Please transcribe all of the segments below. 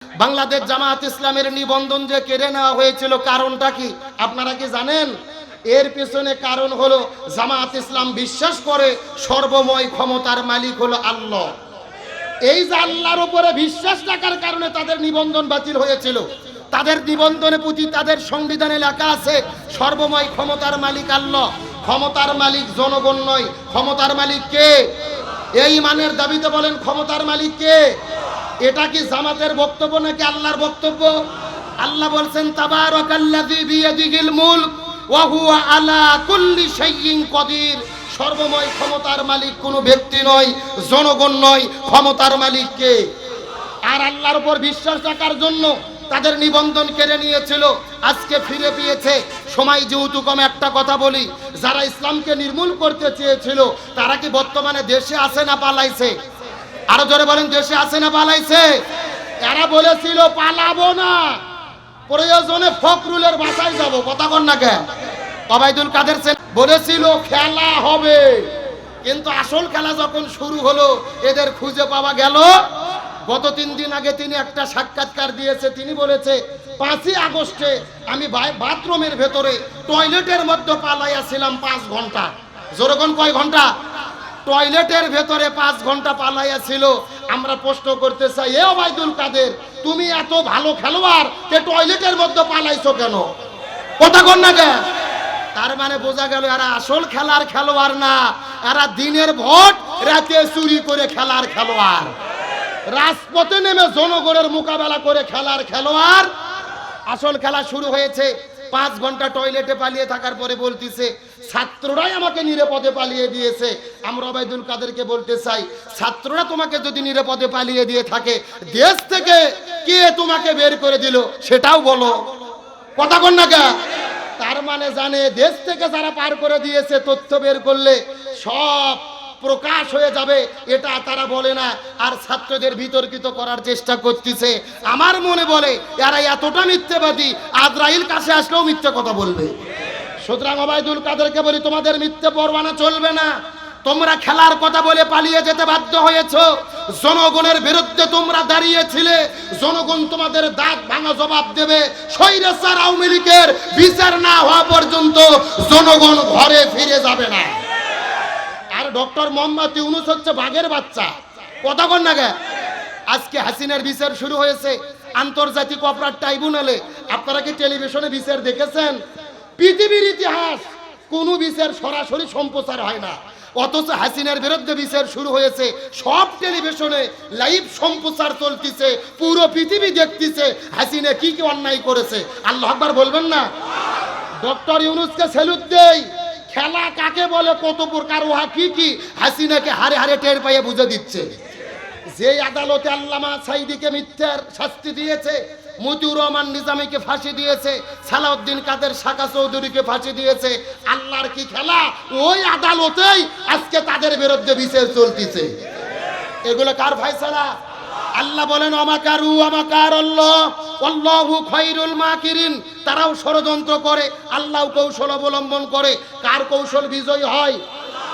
বাংলাদেশ জামাত ইসলামের নিবন্ধন যে কেড়ে নেওয়া হয়েছিল কারণটা কি আপনারা কি জানেন? এর পেছনে কারণ হলো জামাত ইসলাম বিশ্বাস করে সর্বময় ক্ষমতার মালিক হলো আল্লাহ। এই যে আল্লাহর উপরে বিশ্বাস রাখার কারণে তাদের নিবন্ধন বাতিল হয়েছিল। তাদের নিবন্ধনের প্রতি তাদের সংবিধানে লেখা আছে সর্বময় ক্ষমতার মালিক আল্লাহ। ক্ষমতার মালিক জনগণ নয়। ক্ষমতার মালিক কে? এই ইমানের দাবিতে বলেন ক্ষমতার মালিক কে? এটা কি জামাতের বক্তব্য নাকি আল্লাহর বক্তব্য? আল্লাহ বলছেন তাবারাকাল্লাযী বিয়াদিহিল মুলক ওয়া হুয়া আলা কুল্লি শাইইন কদির। সর্বময় ক্ষমতার মালিক কোনো ব্যক্তি নয়, জনগণ নয়, ক্ষমতার মালিক কে? আর আল্লাহর উপর বিশ্বাস রাখার জন্য তাদের নিবন্ধন কেড়ে নিয়েছিল, আজকে ফিরে পেয়েছে। সময় যেহেতু কম একটা কথা বলি, যারা ইসলামকে নির্মূল করতে চেয়েছিল তারা কি বর্তমানে দেশে আছে না পালাইছে? আরো জোরে বলেন, দেশে আছে না পালাইছে? এরা বলেছিল পালাবো না, প্রয়োজনে ফখরুলের বাসায় যাব। কথা কন না কেন? ওবায়দুল কাদের বলেছিল খেলা হবে, কিন্তু আসল খেলা যখন শুরু হলো এদের খুঁজে পাওয়া গেল। গত 3 দিন আগে তিনি একটা সাক্ষাৎকার দিয়েছে, তিনি বলেছে 5ই আগস্টে আমি বাথরুমের ভেতরে টয়লেটের মধ্যে পালাইয়াছিলাম 5 ঘন্টা। জোরগণ কয় ঘন্টা? টয়লেটের ভেতরে 5 ঘন্টা পালাইয়াছিল। আমরা প্রশ্ন করতে চাই, এ ওবায়দুল কাদের, তুমি এত ভালো খেলোয়াড়, তে টয়লেটের মধ্যে পালাইছো কেন? কথা কন না কেন? তার মানে বোঝা গেল এরা আসল খেলার খেলোয়াড় না, এরা দিনের ভোট রাতে চুরি করে খেলার খেলোয়াড়, রাজপথে নেমে জনগণের মোকাবেলা করে খেলার খেলোয়াড়। আসল খেলা শুরু হয়েছে। 5 ঘন্টা টয়লেটে পালিয়ে থাকার পরে বলতেছে ছাত্ররাই আমাকে নিরাপদে পালিয়ে দিয়েছে। আমরা ওবায়দুল কাদেরকে বলতে চাই, ছাত্ররা তোমাকে যদি নিরাপদে পালিয়ে দিয়ে থাকে, দেশ থেকে কে তোমাকে বের করে দিল সেটাও বলো। কথা কন না কেন? তার মানে জানে দেশ থেকে যারা পার করে দিয়েছে তথ্য বের করলে সব প্রকাশ হয়ে যাবে, এটা তারা বলে না। আর ছাত্রদের বিতর্কিত করার চেষ্টা করতেছে। আমার মনে বলে এরা এতটা মিথ্যাবাদী, আজরাইল কাছে আসলেও মিথ্যা কথা বলবে। সুতরাং ওবায়দুল কাদেরকে বলি, তোমাদের মিথ্যে পরোয়ানা চলবে না। তোমরা খেলার কথা বলে পালিয়ে যেতে বাধ্য হয়েছো। জনগণের বিরুদ্ধে তোমরা দাঁড়িয়েছিলে, জনগণ তোমাদের দাঁত ভাঙা জবাব দেবে। স্বৈরাচার আওয়ামী লীগের বিচার না হওয়া পর্যন্ত জনগণ ঘরে ফিরে যাবে না। আর ডক্টর মোহাম্মদ ইউনূস হচ্ছে বাঘের বাচ্চা। কথা কন না গে? আজকে হাসিনার বিচার শুরু হয়েছে আন্তর্জাতিক অপরাধ ট্রাইব্যুনালে। আপনারা কি টেলিভিশনে বিচার দেখেছেন? পৃথিবীর ইতিহাস কোনো বিচার সরাসরি সম্প্রচার হয় না, অথচ হাসিনার বিরুদ্ধে বিচার শুরু হয়েছে। সব টেলিভিশনে লাইভ সম্প্রচার চলতেছে, পুরো পৃথিবী দেখতেছে হাসিনা কি কি অন্যায় করেছে। আল্লাহু আকবার বলবেন না? ডক্টর ইউনূসকে স্যালুট দেই। খেলা কাকে বলে, কত প্রকার, ওহা কি কি হাসিনাকে হারে হারে টের পাইয়ে বুঝে দিচ্ছে। যে আদালতে আল্লামা সাইদিকে মিথ্যার শাস্তি দিয়েছে, মতিউর রহমান নিজামীকে ফাঁসি দিয়েছে, সালাউদ্দিন কাদের শাকা চৌধুরীকে ফাঁসি দিয়েছে, আল্লাহর কি খেলা, ওই আদালতেই আজকে তাদের বিরুদ্ধে বিচার চলতেছে। এগুলো কার ফয়সালা? আল্লাহ বলেন আমাকারু আমাকার আল্লাহ আল্লাহু খায়রুল মাকিরিন। তারাও ষড়যন্ত্র করে, আল্লাহ কৌশল অবলম্বন করে। কার কৌশল বিজয় হয়?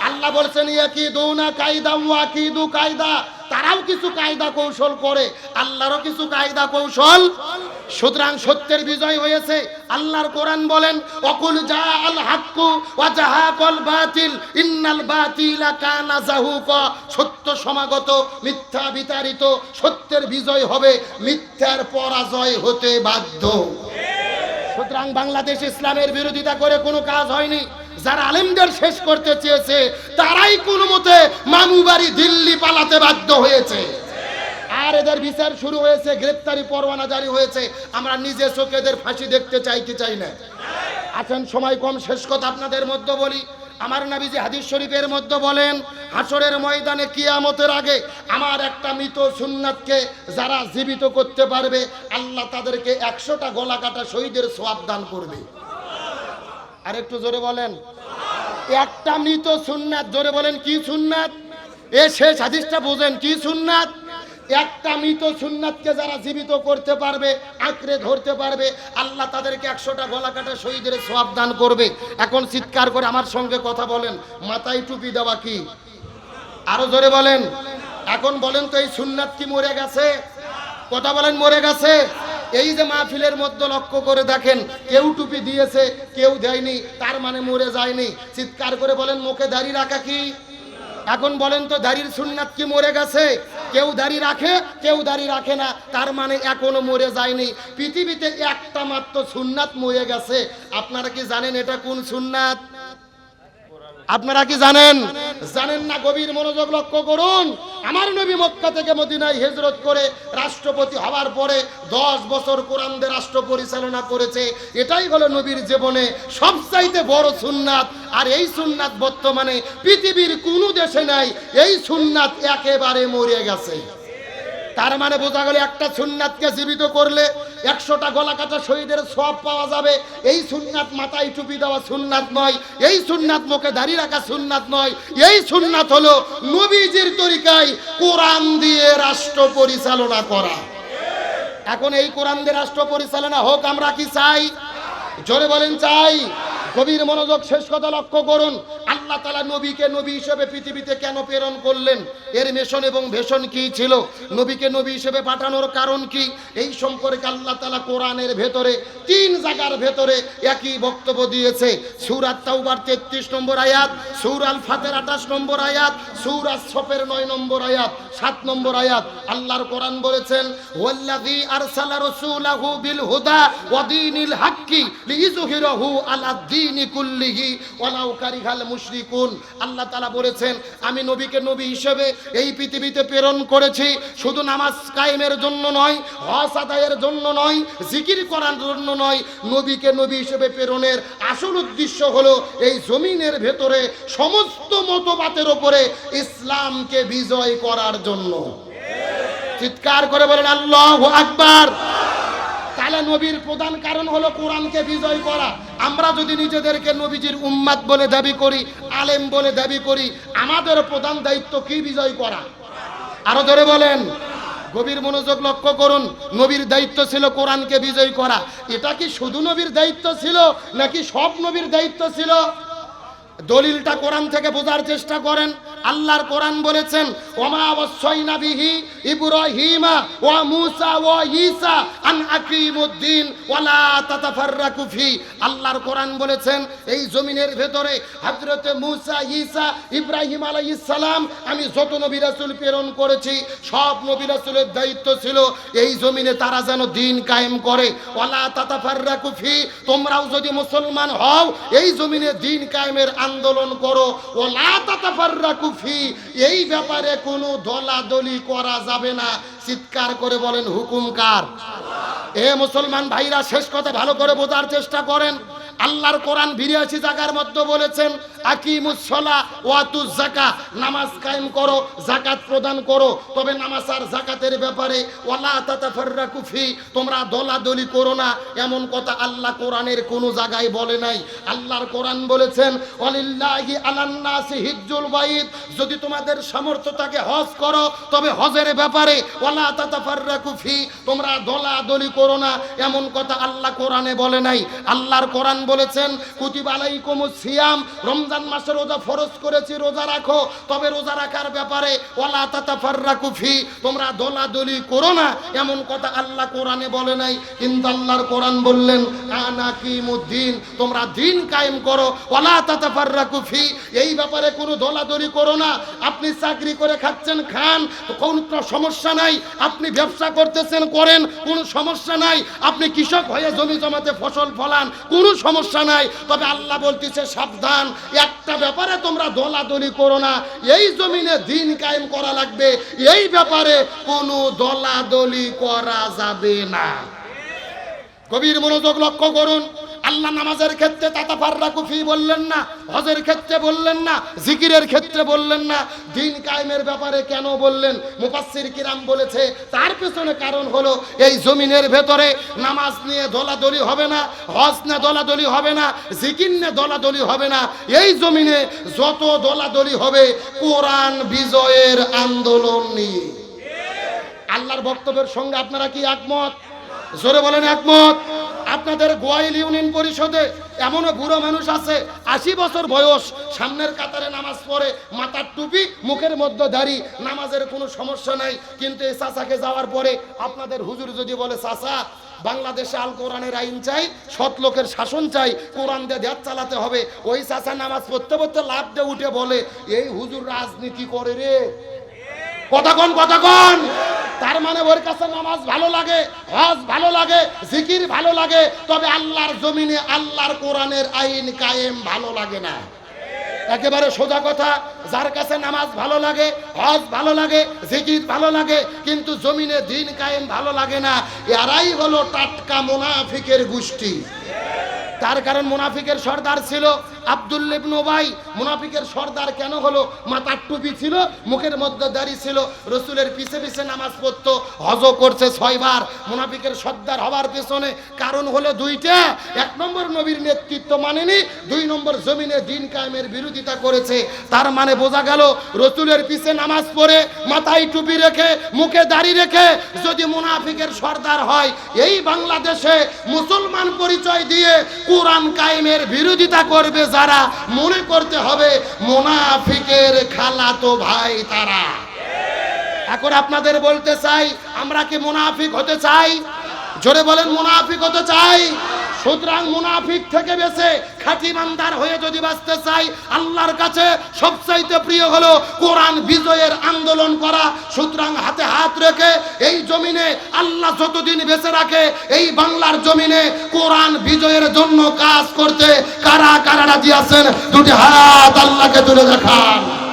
আল্লাহ বলছেন ইয়াকিদুনা কায়দা ওয়া আকিদু কায়দা। তারাও কিছু কায়দা কৌশল করে, আল্লাহরও কিছু কায়দা কৌশল। সুতরাং সত্যের বিজয় হয়েছে। আল্লাহর কোরআন বলেন ওয়াকুল জাআল হাক্কু ওয়া জাহাকাল বাতিল ইন্নাল বাতিলা কানা যাহুকা। সত্য সমাগত, মিথ্যা বিতাড়িত। সত্যের বিজয় হবে, মিথ্যার পরাজয় হতে বাধ্য। সুতরাং বাংলাদেশ ইসলামের বিরোধিতা করে কোনো কাজ হয়নি। যারা আলেমদের শেষ করতে চেয়েছে তারাই কোনো মতে মামু বাড়ি দিল্লি পালাতে বাধ্য হয়েছে। আর এদের বিচার শুরু হয়েছে, গ্রেপ্তারি পরোয়ানা জারি হয়েছে। আমরা নিজে চোখে এদের ফাঁসি দেখতে চাই কি চাই না? আছেন, সময় কম, শেষ কথা আপনাদের মধ্যে বলি। আমার নবীজি হাদিস শরীফের মধ্যে বলেন হাসরের ময়দানে কিয়ামতের আগে আমার একটা মৃত সুন্নাতকে যারা জীবিত করতে পারবে, আল্লাহ তাদেরকে 100টা গলা কাটা শহীদের সওয়াব দান করবে। আর একটু জোরে বলেন, একটা মৃত সুন্নাত। জোরে বলেন, কি সুন্নাত? এ শেষ হাদিসটা বোঝেন, কি সুন্নাত? একটা মৃত সুন্নাতকে যারা জীবিত করতে পারবে, আঁকড়ে ধরতে পারবে, আল্লাহ তাদেরকে 100টা গলা কাটা শহীদের সওয়াব দান করবে। এখন চিৎকার করে আমার সঙ্গে কথা বলেন, মাথায় টুপি দেওয়া কি? আরো জোরে বলেন। এখন বলেন তো এই সুন্নাত কি মরে গেছে? কথা বলেন মরে গেছে। এই যে মাহফিলের মধ্যে লক্ষ্য করে দেখেন, কেউ টুপি দিয়েছে কেউ দেয়নি, তার মানে মরে যায়নি। চিৎকার করে বলেন মুখে দাড়ি রাখা কি? এখন বলেন তো দাড়ির সুন্নাত কি মরে গেছে? কেউ দাড়ি রাখে কেউ দাড়ি রাখে না, তার মানে এখনো মরে যায়নি। পৃথিবীতে একটা মাত্র সুন্নাত মরে গেছে। আপনারা কি জানেন এটা কোন সুন্নাত? আপনারা কি জানেন? জানেন না? গভীর মনোযোগ লক্ষ্য করুন। আমার নবী মক্কা থেকে মদিনায় হিজরত করে রাষ্ট্রপতি হওয়ার পরে 10 বছর কোরআন দিয়ে রাষ্ট্র পরিচালনা করেছে। এটাই হলো নবীর জীবনে সবচাইতে বড় সুন্নাত। আর এই সুন্নাত বর্তমানে পৃথিবীর কোনো দেশে নাই। এই সুন্নাত একেবারে মরে গেছে। তার মানে বোঝা গেল একটা সুন্নাতকে জীবিত করলে 100টা গলা কাটা শহীদের সওয়াব পাওয়া যাবে। এই সুন্নাত মাথায় টুপি দেওয়া সুন্নাত নয়, এই সুন্নাত মুখে দাড়ি রাখা সুন্নাত নয়। এই সুন্নাত হলো নবীজির তরিকায় কোরআন দিয়ে রাষ্ট্র পরিচালনা করা। এখন এই কোরআন দিয়ে রাষ্ট্র পরিচালনা হোক, আমরা কি চাই? জোরে বলেন চাই। গভীর মনোযোগ, শেষ কথা লক্ষ্য করুন। আল্লাহ তাআলা নবীকে নবী হিসেবে পৃথিবীতে কেন প্রেরণ করলেন? এর মিশন এবং ভীষণ কি ছিল? নবীকে নবী হিসেবে পাঠানোর কারণ কি? এই সম্পর্কে আল্লাহ তাআলা কোরআনের ভেতরে 3 জায়গার ভেতরে একই বক্তব্য দিয়েছে। সূরা তাওবার 33 নম্বর আয়াত, সূরা আল ফাতির 28 নম্বর আয়াত, সূরা সফের 9 নম্বর আয়াত, 7 নম্বর আয়াত। আল্লাহর কোরআন বলেছেন, ওয়াল্লাযী আরসালা রাসূলাহু বিল হুদা ওয়া দীনিল হাক্কি লিইযহিরাহু আলা দীনি কুল্লিহি ওয়ালাউ কারিহাল মুশরিকুন। আল্লাহ তাআলা বলেছেন, আমি নবীকে নবী হিসেবে এই পৃথিবীতে প্রেরণ করেছি শুধু নামাজ কায়েমের জন্য নয়, হজ আদায়ের জন্য নয়, জিকির করার জন্য নয়। নবীকে নবী হিসেবে প্রেরণের আসল উদ্দেশ্য হলো এই জমিনের ভেতরে সমস্ত মতবাদের উপরে ইসলামকে বিজয় করার জন্য। চিৎকার করে বলেন আল্লাহু আকবার। তাহলে নবীর প্রধান কারণ হলো কোরআনকে বিজয় করা। আমরা যদি নিজেদেরকে নবীজির উম্মাত বলে দাবি করি, আলেম বলে দাবি করি, আমাদের প্রধান দায়িত্ব কি? বিজয় করা। আরো ধরে বলেন। গভীর মনোযোগ লক্ষ্য করুন। নবীর দায়িত্ব ছিল কোরআনকে বিজয় করা। এটা কি শুধু নবীর দায়িত্ব ছিল নাকি সব নবীর দায়িত্ব ছিল? দলিলটা কোরআন থেকে বোঝার চেষ্টা করেন। আল্লাহর কোরআন বলেছেন, ওমা ওয়াসাইনা বিহি ইব্রাহিমা ওয়া মূসা ওয়া ঈসা আন আকিমুদ্দিন ওয়া লা তাতাফাররাকু ফি। আল্লাহর কোরআন বলেছেন, এই জমিনের ভেতরে হযরতে মূসা, ঈসা, ইব্রাহিম আলাইহিস সালাম, আমি যত নবী রাসূল প্রেরণ করেছি সব নবী রাসূলের দায়িত্ব ছিল এই জমিনে তারা যেন দ্বীন কায়েম করে। ওয়া লা তাতাফাররাকু ফি, তোমরাও যদি মুসলমান হও এই জমিনে দ্বীন কায়েমের আন্দোলন করো। ওয়া লা তাতাফাররাকু ফি, এই ব্যাপারে কোনো দলাদলি করা যাবে না। চিৎকার করে বলেন হুকুম কার? এ মুসলমান ভাইরা, শেষ কথা ভালো করে বোঝার চেষ্টা করেন। আল্লাহর কোরআন 82 জায়গার মধ্যে বলেছেন, আকিমুস সালাহ ওয়া আতুজ যাকাত, নামাজ কায়েম করো, যাকাত প্রদান করো। তবে নামাজ আর যাকাতের ব্যাপারে ওয়ালা তাতাফাররাকু ফি, তোমরা দলাদলি করো না, এমন কথা আল্লাহ কোরআনের কোনো জায়গায় বলে নাই। আল্লাহর কোরআন বলেছেন, ওয়ালিল্লাহি আলান নাসি হিজ্জুল বাইত, যদি তোমাদের সামর্থ্য থাকে হজ করো, তবে হজের ব্যাপারে ওয়ালা তাতাফাররাকু ফি, তোমরা দলাদলি করো না, এমন কথা আল্লাহ কোরআনে বলে নাই। আল্লাহর কোরআন বলেছেন, কুতিবা আলাইকুমুস সিয়াম, রমজান মাসে রোজা ফরজ করেছি, রোজা রাখো, তবে রোজা রাখার ব্যাপারে ওয়ালা তাতাফাররাকু ফি, তোমরা দলাদলি করো না, এমন কথা আল্লাহ কোরআনে বলে নাই। কিন্তু আল্লাহর কোরআন বললেন, আনাকিমুদ্দিন, তোমরা দ্বীন কায়েম করো, ওয়ালা তাতাফাররাকু ফি, এই ব্যাপারে কোনো দলাদলি করো না। আপনি চাকরি করে খাচ্ছেন, খান, কোনো সমস্যা নাই। আপনি ব্যবসা করতেছেন, করেন, কোনো সমস্যা নাই। আপনি কৃষক হয়ে জমি জমাতে ফসল ফলান, কোনো সমস্যা নাই। তবে আল্লাহ বলতেছে সাবধান, একটা ব্যাপারে তোমরা দলাদলি করো না, এই জমিনে দ্বীন কায়েম করা লাগবে, এই ব্যাপারে কোনো দলাদলি করা যাবে না। গভীর মনোযোগ লক্ষ্য করুন। আল্লাহ নামাজের ক্ষেত্রে তাতাফাররাকু ফি বললেন না, হজের ক্ষেত্রে বললেন না, জিকিরের ক্ষেত্রে বললেন না, দ্বীন কায়েমের ব্যাপারে কেন বললেন? মুফাসসির কিরাম বলেছে, তার পেছনে কারণ হলো এই জমিনের ভেতরে নামাজ নিয়ে দলাদলি হবে না, হজ নিয়ে দলাদলি হবে না, জিকির নিয়ে দলাদলি হবে না। এই জমিনে যত দলাদলি হবে কোরআন বিজয়ের আন্দোলন নিয়ে। আল্লাহর বক্তব্যের সঙ্গে আপনারা কি একমত? জোরে বলেন একমত। আপনাদের গোয়াইল ইউনিয়ন পরিষদে এমনও বুড়ো মানুষ আছে 80 বছর বয়স, সামনের কাতারে নামাজ পড়ে, মাথার টুপি, মুখের মধ্যে দাড়ি, নামাজের কোনো সমস্যা নাই। কিন্তু এই চাচাকে যাওয়ার পরে আপনাদের হুজুর যদি বলে চাচা বাংলাদেশে আল কোরআনের আইন চাই, সৎ লোকের শাসন চাই, কোরআন দিয়ে দেশ চালাতে হবে, ওই চাচা নামাজ পড়তে পড়তে লাফ দিয়ে উঠে বলে এই হুজুর রাজনীতি করে রে। কতক্ষণ কতক্ষণ? তার মানে ওর কাছে নামাজ ভালো লাগে, হজ ভালো লাগে, জিকির ভালো লাগে, তবে আল্লাহর জমিনে আল্লাহর কোরআনের আইন কায়েম ভালো লাগে না। একেবারে সোজা কথা, যার কাছে নামাজ ভালো লাগে, হজ ভালো লাগে, জিকির ভালো লাগে, কিন্তু জমিনে দিন কায়েম ভালো লাগে না, এরাই হলো টাটকা মুনাফিকের গোষ্ঠী। তার কারণ মুনাফিকের সর্দার ছিল আব্দুল্লাহ ইবনে উবাই। মুনাফিকের সর্দার কেন হলো? মাথার টুপি ছিল, মুখের মধ্যে দাড়ি ছিল, রসুলের পিছে পিছে নামাজ পড়তো, হজও করছে 6 বার। মুনাফিকের সর্দার হওয়ার পেছনে কারণ হলো দুইটা: 1 নম্বর নবীর নেতৃত্ব মানেনি, 2 নম্বর জমিনে দিন কায়েমের বিরোধিতা করেছে। তার মানে বোঝা গেল রসুলের পিছে নামাজ পড়ে, মাথায় টুপি রেখে, মুখে দাড়ি রেখে যদি মুনাফিকের সর্দার হয়, এই বাংলাদেশে মুসলমান পরিচয় দিয়ে কোরআন কায়েমের বিরোধিতা করবে যারা, মনে করতে হবে মুনাফিকের খালাতো ভাই তারা। এখন আপনাদের বলতে চাই, আমরা কি মুনাফিক হতে চাই? জোরে বলেন, মুনাফিক হতে চাই? সুতরাং মুনাফিক থেকে বেঁচে খাঁটি ইমানদার হয়ে যদি বাঁচতে চাই, আল্লাহর কাছে সবচাইতে প্রিয় হলো কোরআন বিজয়ের আন্দোলন করা। সুতরাং হাতে হাত রেখে এই জমিনে আল্লাহ যতদিন বেঁচে রাখে, এই বাংলার জমিনে কোরআন বিজয়ের জন্য কাজ করতে কারা কারা রাজি আছেন? দুটি হাত আল্লাহকে তুলে দেখান।